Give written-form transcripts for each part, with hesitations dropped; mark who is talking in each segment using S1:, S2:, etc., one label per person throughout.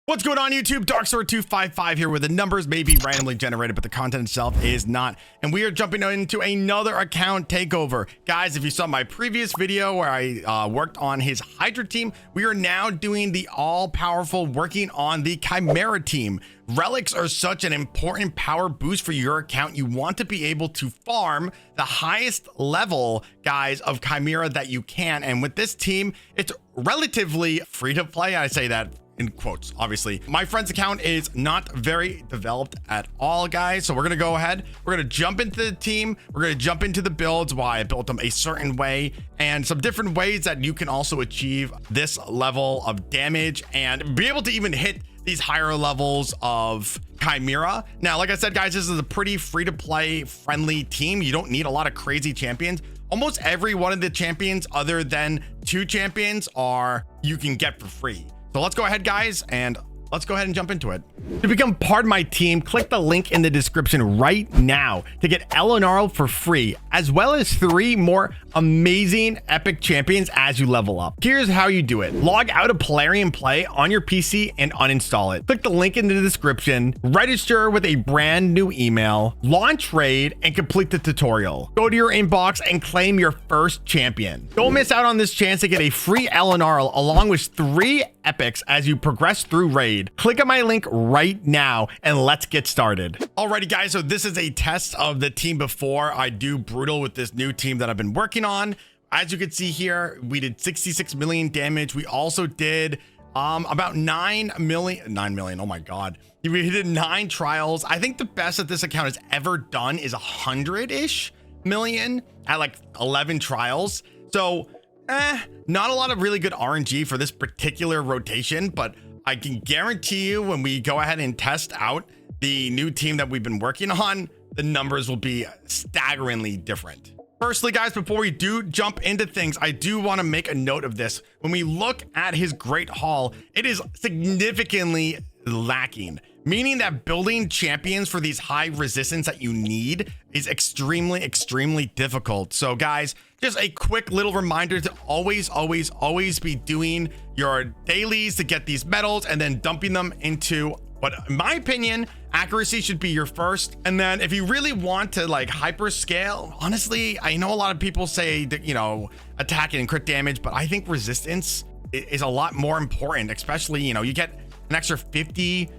S1: What's going on YouTube? Darksword255 here, where the numbers may be randomly generated, but the content itself is not. And we are jumping into another account takeover. Guys, if you saw my previous video where I worked on his Hydra team, we are now doing the all-powerful working on the Chimera team. Relics are such an important power boost for your account. You want to be able to farm the highest level, guys, of Chimera that you can. And with this team, it's relatively free to play. I say that in quotes, obviously. My friend's account is not very developed at all, guys. So we're gonna go ahead, we're gonna jump into the team, we're gonna jump into the builds, why I built them a certain way, and some different ways that you can also achieve this level of damage and be able to even hit these higher levels of Chimera. Now, like I said, guys, this is a pretty free-to-play friendly team. You don't need a lot of crazy champions. Almost every one of the champions other than 2 champions you can get for free. So let's go ahead, guys, and let's go ahead and jump into it. To become part of my team, click the link in the description right now to get Elenaril for free, as well as 3 more amazing epic champions as you level up. Here's how you do it. Log out of Plarium Play on your PC and uninstall it. Click the link in the description, register with a brand new email, launch raid, and complete the tutorial. Go to your inbox and claim your first champion. Don't miss out on this chance to get a free Elenaril along with 3 epics as you progress through raid. Click on my link right now and let's get started. Alrighty, guys, so this is a test of the team before I do brutal with this new team that I've been working on. As you can see here, we did 66 million damage. We also did about 9 million. Oh my god, we did 9 trials. I think the best that this account has ever done is 100-ish million at like 11 trials. So not a lot of really good RNG for this particular rotation, but I can guarantee you when we go ahead and test out the new team that we've been working on, the numbers will be staggeringly different. Firstly, guys, before we do jump into things, I do want to make a note of this. When we look at his Great Hall, it is significantly lacking, meaning that building champions for these high resistance that you need is extremely difficult. So guys, just a quick little reminder to always be doing your dailies to get these medals and then dumping them into what, in my opinion, accuracy should be your first. And then if you really want to like hyper scale, honestly, I know a lot of people say that, you know, attack and crit damage, but I think resistance is a lot more important, especially, you know, you get an extra 50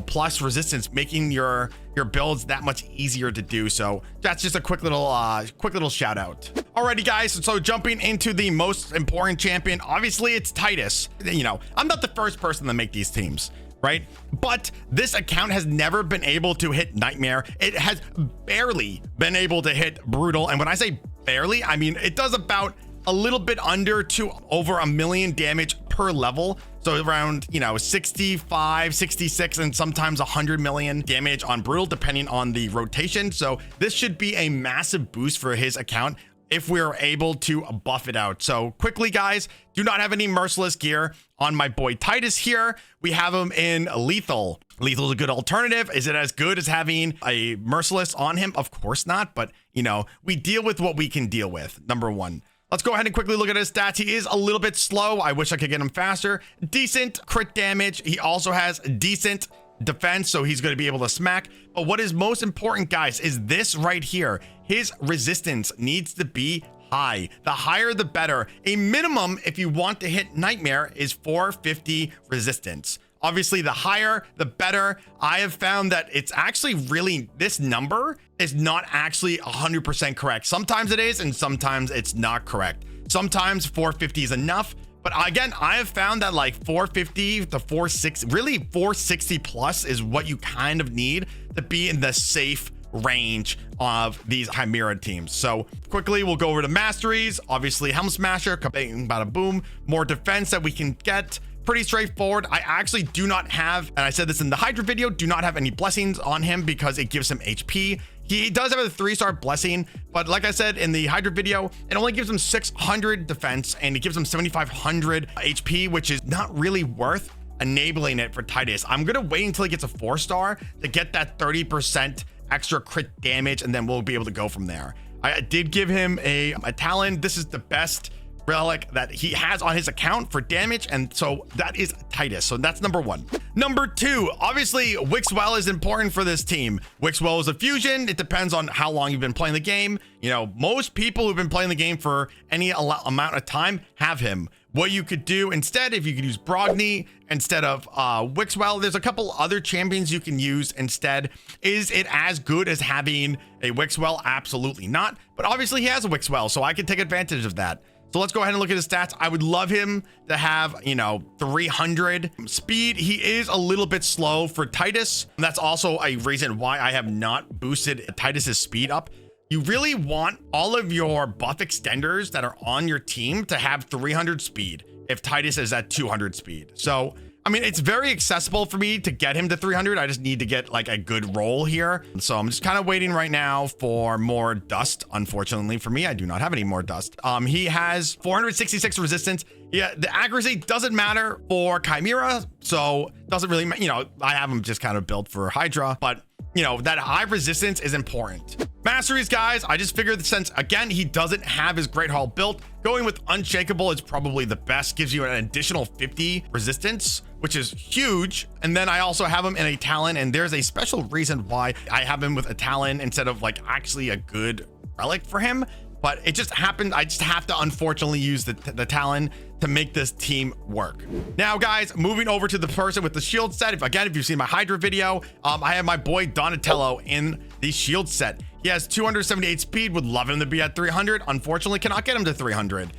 S1: plus resistance, making your builds that much easier to do. So that's just a quick little shout out. Alrighty, guys, so jumping into the most important champion, obviously it's Titus. You know, I'm not the first person to make these teams, right? But this account has never been able to hit Nightmare. It has barely been able to hit Brutal, and when I say barely, I mean it does about a little bit under to over 1 million damage per level. So around, you know, 65, 66, and sometimes 100 million damage on Brutal, depending on the rotation. So this should be a massive boost for his account if we're able to buff it out. So quickly, guys, do not have any merciless gear on my boy Titus here. We have him in lethal. Lethal is a good alternative. Is it as good as having a merciless on him? Of course not, but you know, we deal with what we can deal with. Number 1. Let's go ahead and quickly look at his stats. He is a little bit slow. I wish I could get him faster. Decent crit damage. He also has decent defense, so he's going to be able to smack. But what is most important, guys, is this right here. His resistance needs to be high. The higher, the better. A minimum, if you want to hit Nightmare, is 450 resistance. Obviously, the higher, the better. I have found that it's actually really, this number is not actually 100% correct. Sometimes it is, and sometimes it's not correct. Sometimes 450 is enough. But again, I have found that like 450 to 460, really 460 plus is what you kind of need to be in the safe range of these Chimera teams. So quickly, we'll go over to masteries. Obviously, Helm Smasher, bada bada boom, more defense that we can get. Pretty straightforward. I actually do not have, and I said this in the Hydra video, do not have any blessings on him because it gives him HP. He does have a 3-star blessing, but like I said in the Hydra video, it only gives him 600 defense and it gives him 7,500 HP, which is not really worth enabling it for Titus. I'm gonna wait until he gets a 4-star to get that 30% extra crit damage, and then we'll be able to go from there. I did give him a talent. This is the best relic that he has on his account for damage, and so that is Titus. So that's number one. Number two, obviously Wixwell is important for this team. Wixwell is a fusion. It depends on how long you've been playing the game. You know, most people who've been playing the game for any amount of time have him. What you could do instead, if you could use Brogni instead of Wixwell, there's a couple other champions you can use instead. Is it as good as having a Wixwell? Absolutely not. But obviously he has a Wixwell, so I can take advantage of that. So let's go ahead and look at his stats. I would love him to have, you know, 300 speed. He is a little bit slow for Titus. That's also a reason why I have not boosted Titus's speed up. You really want all of your buff extenders that are on your team to have 300 speed if Titus is at 200 speed. So, I mean, it's very accessible for me to get him to 300. I just need to get like a good roll here. So I'm just kind of waiting right now for more dust. Unfortunately for me, I do not have any more dust. He has 466 resistance. Yeah, the accuracy doesn't matter for Chimera. So doesn't really, you know, I have him just kind of built for Hydra, but you know, that high resistance is important. Masteries, guys, I just figured that since, again, he doesn't have his Great Hall built, going with Unshakable is probably the best. Gives you an additional 50 resistance, which is huge. And then I also have him in a Talon, and there's a special reason why I have him with a Talon instead of like actually a good relic for him. But it just happened. I just have to unfortunately use the Talon to make this team work. Now, guys, moving over to the person with the shield set. If you've seen my Hydra video, I have my boy Donatello in the shield set. He has 278 speed. Would love him to be at 300. Unfortunately, cannot get him to 300.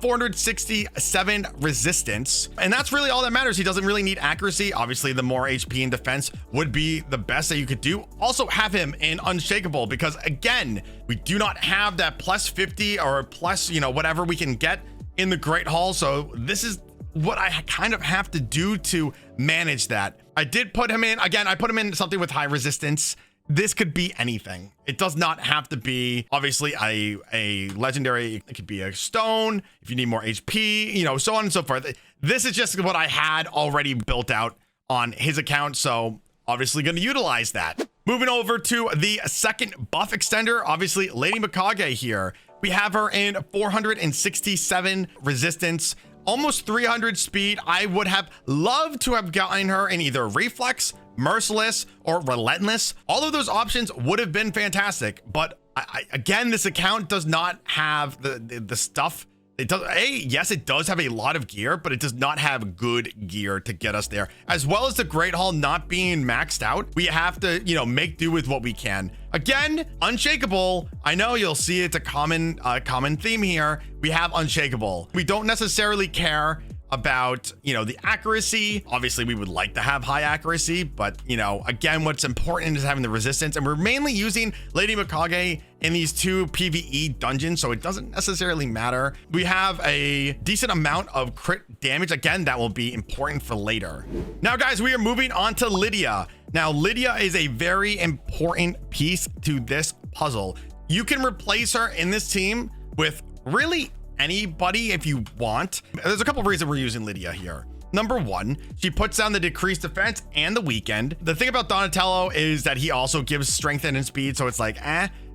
S1: 467 resistance, and that's really all that matters. He doesn't really need accuracy. Obviously, the more HP and defense would be the best that you could do. Also have him in Unshakable, because again, we do not have that plus 50 or plus, you know, whatever we can get in the Great Hall. So this is what I kind of have to do to manage that. I did put him in, again, I put him in something with high resistance. This could be anything. It does not have to be obviously a legendary. It could be a stone if you need more HP, you know, so on and so forth. This is just what I had already built out on his account, so obviously going to utilize that. Moving over to the second buff extender, obviously Lady Mikage here. We have her in 467 resistance, almost 300 speed. I would have loved to have gotten her in either reflex, merciless, or relentless. All of those options would have been fantastic, but again, this account does not have the stuff. It does, yes, it does have a lot of gear, but it does not have good gear to get us there. As well as the Great Hall not being maxed out, we have to, you know, make do with what we can. Again, Unshakable. I know you'll see it's a common theme here. We have Unshakable. We don't necessarily care about, you know, the accuracy. Obviously, we would like to have high accuracy, but, you know, again, what's important is having the resistance, and we're mainly using Lady Mikage in these two PvE dungeons, so it doesn't necessarily matter. We have a decent amount of crit damage. Again, that will be important for later. Now, guys, we are moving on to Lydia. Now, Lydia is a very important piece to this puzzle. You can replace her in this team with really anybody if you want. There's a couple of reasons we're using Lydia here. Number one, she puts down the decreased defense and the weekend. The thing about Donatello is that he also gives strength and speed, so it's like,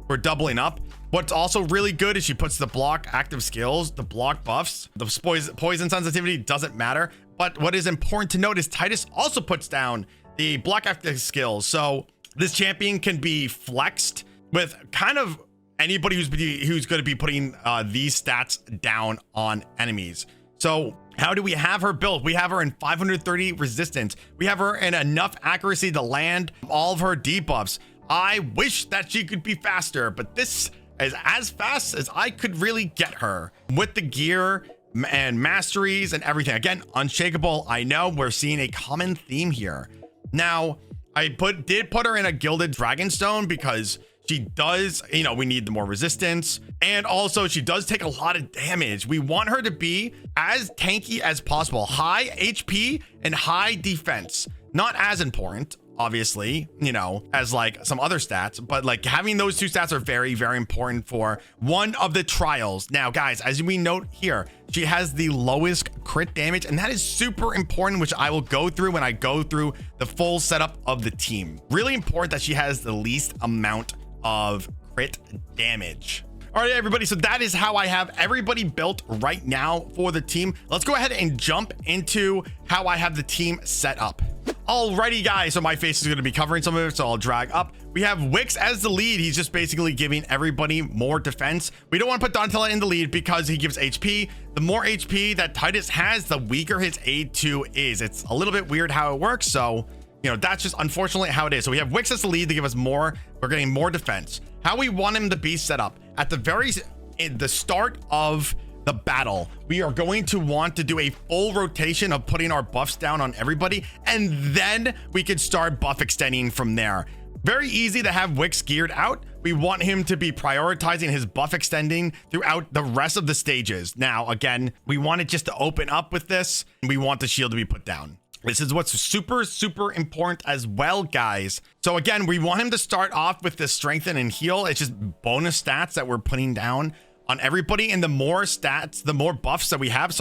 S1: we're doubling up. What's also really good is she puts the block active skills, the block buffs, the poison sensitivity doesn't matter. But what is important to note is Titus also puts down the block active skills. So this champion can be flexed with kind of anybody who's going to be putting these stats down on enemies. So how do we have her built? We have her in 530 resistance. We have her in enough accuracy to land all of her debuffs. I wish that she could be faster, but this is as fast as I could really get her with the gear and masteries and everything. Again, Unshakable. I know we're seeing a common theme here. Now, I did put her in a Gilded Dragonstone because she does, you know, we need the more resistance, and also she does take a lot of damage. We want her to be as tanky as possible, high HP and high defense. Not as important, obviously, you know, as like some other stats, but like having those two stats are very, very important for one of the trials. Now, guys, as we note here, she has the lowest crit damage, and that is super important, which I will go through when I go through the full setup of the team. Really important that she has the least amount of crit damage. All right, everybody, so that is how I have everybody built right now for the team. Let's go ahead and jump into how I have the team set up. Alrighty, guys, so my face is going to be covering some of it, so I'll drag up. We have Wix as the lead. He's just basically giving everybody more defense. We don't want to put Donatella in the lead because he gives HP. The more HP that Titus has, the weaker his A2 is. It's a little bit weird how it works, so you know, that's just unfortunately how it is. So we have Wix as the lead to give us more. We're getting more defense. How we want him to be set up at the start of the battle, we are going to want to do a full rotation of putting our buffs down on everybody, and then we can start buff extending from there. Very easy to have Wix geared out. We want him to be prioritizing his buff extending throughout the rest of the stages. Now, again, we want it just to open up with this. We want the shield to be put down. This is what's super important as well, guys. So again, we want him to start off with the strengthen and heal. It's just bonus stats that we're putting down on everybody, and the more stats, the more buffs that we have,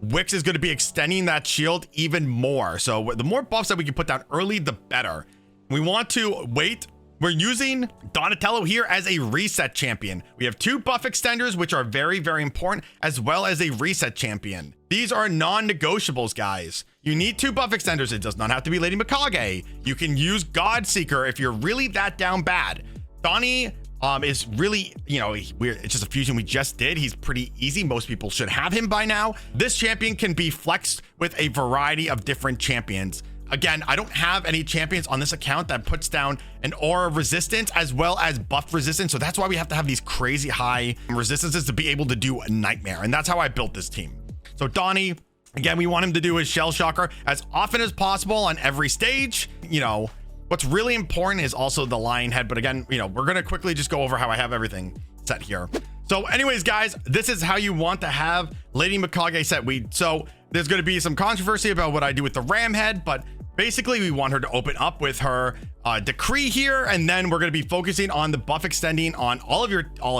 S1: Wix is going to be extending that shield even more. So the more buffs that we can put down early, the better. We want to wait. We're using Donatello here as a reset champion. We have 2 buff extenders, which are very important, as well as a reset champion. These are non-negotiables, guys. You need 2 buff extenders. It does not have to be Lady Mikage. You can use Godseeker if you're really that down bad. Donnie is really, you know, it's just a fusion we just did. He's pretty easy. Most people should have him by now. This champion can be flexed with a variety of different champions. Again, I don't have any champions on this account that puts down an aura resistance as well as buff resistance. So that's why we have to have these crazy high resistances to be able to do a nightmare. And that's how I built this team. So Donnie, again, we want him to do his shell shocker as often as possible on every stage. You know, what's really important is also the lion head. But again, you know, we're going to quickly just go over how I have everything set here. So anyways, guys, this is how you want to have Lady Mikage set. So there's going to be some controversy about what I do with the ram head, but basically we want her to open up with her decree here, and then we're going to be focusing on the buff extending on all of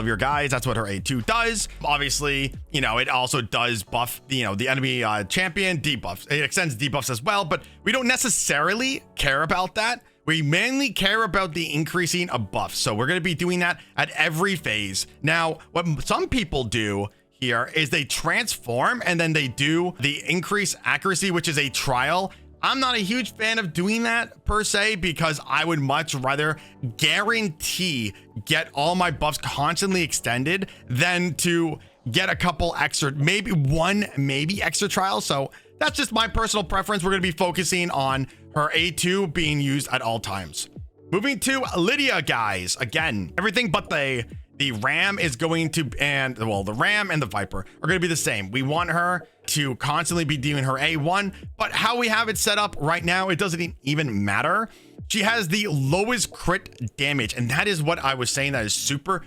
S1: your guys. That's what her A2 does. Obviously, you know, it also does buff, you know, the enemy champion debuffs. It extends debuffs as well, but we don't necessarily care about that. We mainly care about the increasing of buffs. So we're going to be doing that at every phase. Now, what some people do here is they transform and then they do the increase accuracy, which is a trial. I'm not a huge fan of doing that per se, because I would much rather guarantee get all my buffs constantly extended than to get a couple extra, maybe one extra trial. So that's just my personal preference. We're going to be focusing on her A2 being used at all times. Moving to Lydia, guys. Again, everything but the ram is going to, and well, the ram and the viper are going to be the same. We want her to constantly be doing her A1, but how we have it set up right now, it doesn't even matter. She has the lowest crit damage, and that is what I was saying that is super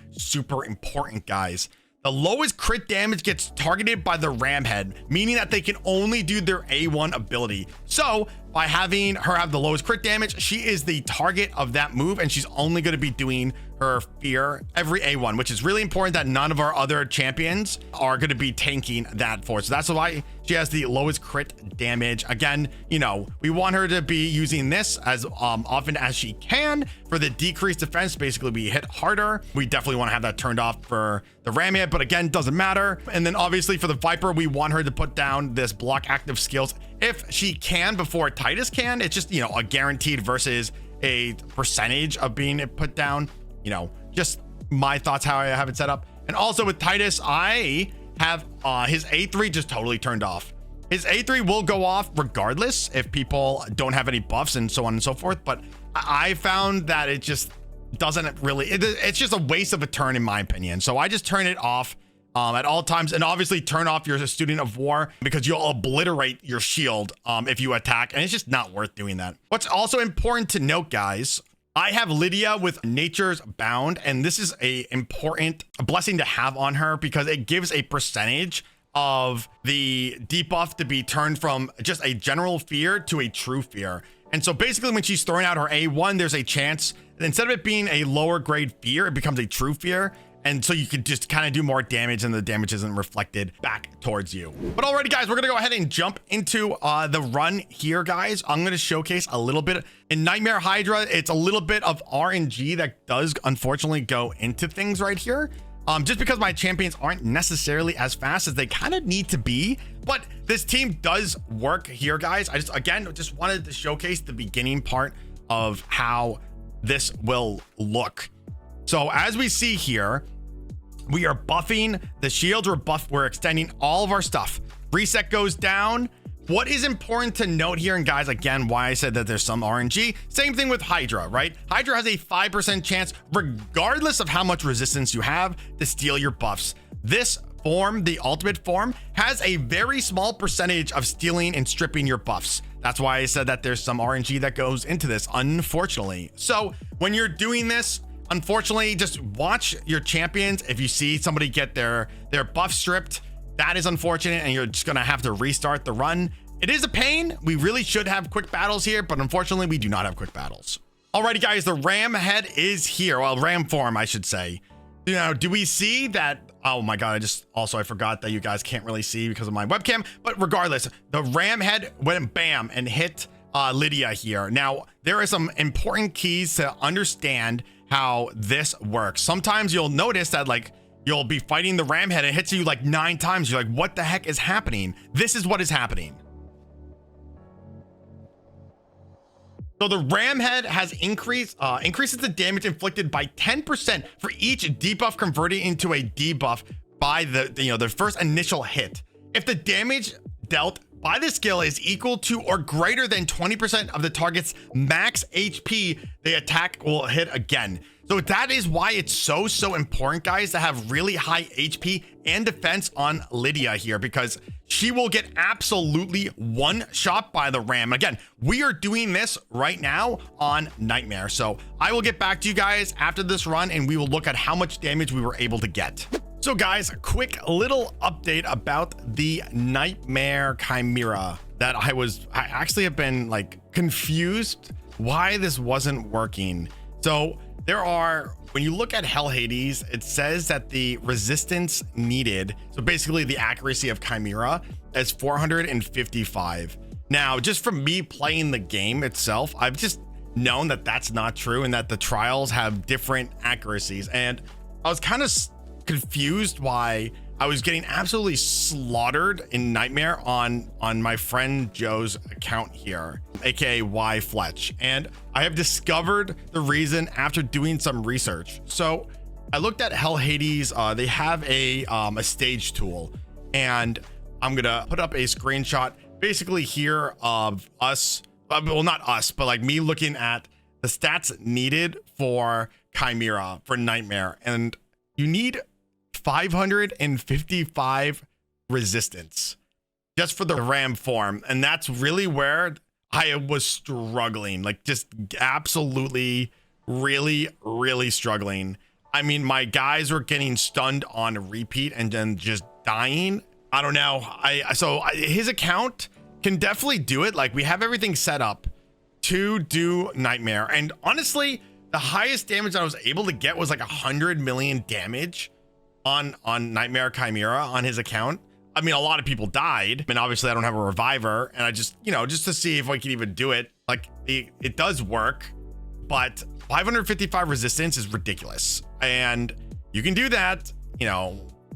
S1: important, guys. The lowest crit damage gets targeted by the ram head, meaning that they can only do their A1 ability. So by having her have the lowest crit damage, she is the target of that move, and she's only going to be doing her fear every A1, which is really important that none of our other champions are going to be tanking that for. So that's why she has the lowest crit damage. Again, you know, we want her to be using this as often as she can for the decreased defense. Basically, we hit harder. We definitely want to have that turned off for the ram head, but again, doesn't matter. And then obviously for the viper, we want her to put down this block active skills if she can before Titus can. It's just, you know, a guaranteed versus a percentage of being put down. You know, just my thoughts how I have it set up. And also with Titus, I have his A3 just totally turned off. His A3 will go off regardless if people don't have any buffs and so on and so forth, but I found that it just doesn't really, it's just a waste of a turn in my opinion. So I just turn it off at all times, and obviously turn off your student of war because you'll obliterate your shield if you attack, and it's just not worth doing that. What's also important to note, guys, I have Lydia with Nature's Bound, and this is a blessing to have on her because it gives a percentage of the debuff to be turned from just a general fear to a true fear. And so basically when she's throwing out her A1, there's a chance that instead of it being a lower grade fear, it becomes a true fear. And so you could just kind of do more damage and the damage isn't reflected back towards you. But alrighty, guys, we're going to go ahead and jump into the run here, guys. I'm going to showcase a little bit in Nightmare Hydra. It's a little bit of RNG that does unfortunately go into things right here. just because my champions aren't necessarily as fast as they kind of need to be. But this team does work here, guys. I just wanted to showcase the beginning part of how this will look. So as we see here, we are buffing the shields. We're extending all of our stuff. Reset goes down. What is important to note here, and guys, again, why I said that there's some RNG, same thing with Hydra, right? Hydra has a 5% chance, regardless of how much resistance you have, to steal your buffs. This form, the ultimate form, has a very small percentage of stealing and stripping your buffs. That's why I said that there's some RNG that goes into this, unfortunately. So when you're doing this, unfortunately, just watch your champions. If you see somebody get their buff stripped, that is unfortunate, and you're just gonna have to restart the run. It is a pain. We really should have quick battles here, but unfortunately, we do not have quick battles. Alrighty, guys, the ram head is here. Well, ram form, I should say. Now, do we see that? Oh my God, I forgot that you guys can't really see because of my webcam, but regardless, the ram head went bam and hit Lydia here. Now, there are some important keys to understand how this works. Sometimes you'll notice that, like, you'll be fighting the ram head and it hits you like 9 times. You're like, what the heck is happening? This is what is happening. So the ram head has increases the damage inflicted by 10% for each debuff converted into a debuff by the first initial hit. If the damage dealt by the skill is equal to or greater than 20% of the target's max HP, the attack will hit again. So that is why it's so important, guys, to have really high HP and defense on Lydia here, because she will get absolutely one shot by the ram. Again, we are doing this right now on Nightmare. So I will get back to you guys after this run and we will look at how much damage we were able to get. So guys, a quick little update about the Nightmare Chimera that I actually have been like confused why this wasn't working. So when you look at Hell Hades, it says that the resistance needed, so basically the accuracy of Chimera, is 455. Now, just from me playing the game itself, I've just known that that's not true and that the trials have different accuracies. And I was kind of confused why I was getting absolutely slaughtered in Nightmare on my friend Joe's account here, aka Y Fletch, and I have discovered the reason after doing some research. So I looked at Hell Hades. They have a stage tool, and I'm gonna put up a screenshot basically here of us, well, not us, but like me looking at the stats needed for Chimera for Nightmare, and you need 555 resistance just for the ram form, and that's really where I was struggling, like just absolutely really struggling. I mean, my guys were getting stunned on repeat and then just dying. I don't know. His account can definitely do it. Like, we have everything set up to do Nightmare, and honestly, the highest damage I was able to get was like 100 million damage on Nightmare Chimera on his account. I mean, a lot of people died. I mean, obviously I don't have a reviver, and I just, just to see if I can even do it. Like, it does work, but 555 resistance is ridiculous. And you can do that,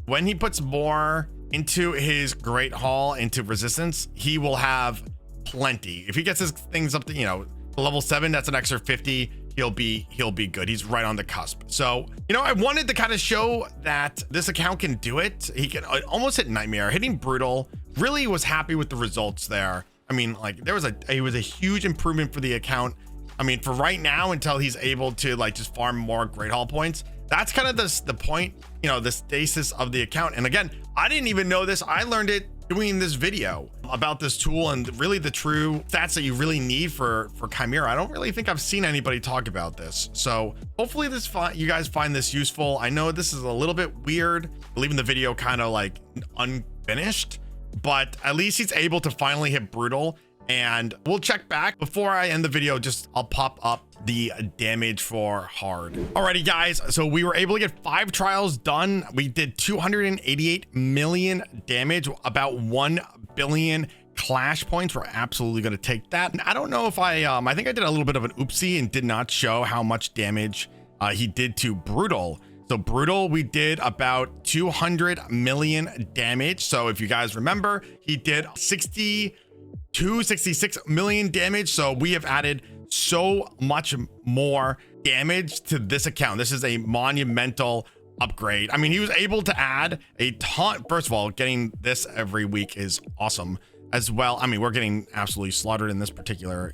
S1: when he puts more into his Great Hall, into resistance, he will have plenty. If he gets his things up to, level 7, that's an extra 50. He'll be good. He's right on the cusp. So, I wanted to kind of show that this account can do it. He can almost hit Nightmare, hitting Brutal. Really was happy with the results there. I mean, like, it was a huge improvement for the account. I mean, for right now, until he's able to like just farm more Great Hall points, that's kind of the point, the stasis of the account. And again, I didn't even know this. I learned it doing this video about this tool and really the true stats that you really need for Chimera. I don't really think I've seen anybody talk about this. So hopefully you guys find this useful. I know this is a little bit weird, leaving the video kind of like unfinished, but at least he's able to finally hit Brutal. And we'll check back before I end the video. I'll pop up the damage for hard. Alrighty, guys, so we were able to get 5 trials done. We did 288 million damage, about 1 billion clash points. We're absolutely going to take that. And I don't know if I think I did a little bit of an oopsie and did not show how much damage he did to Brutal. So brutal, we did about 200 million damage. So if you guys remember, he did 66 million damage. So we have added so much more damage to this account. This is a monumental upgrade. I mean, he was able to add a ton. First of all, getting this every week is awesome as well. I mean, we're getting absolutely slaughtered in this particular,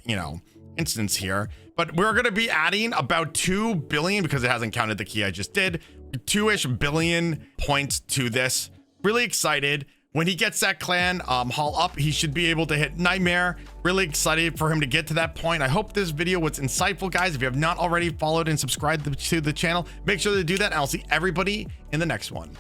S1: instance here, but we're going to be adding about 2 billion, because it hasn't counted the key I just did, 2-ish billion points to this. Really excited. When he gets that clan haul up, he should be able to hit Nightmare. Really excited for him to get to that point. I hope this video was insightful, guys. If you have not already followed and subscribed to the channel, make sure to do that, and I'll see everybody in the next one.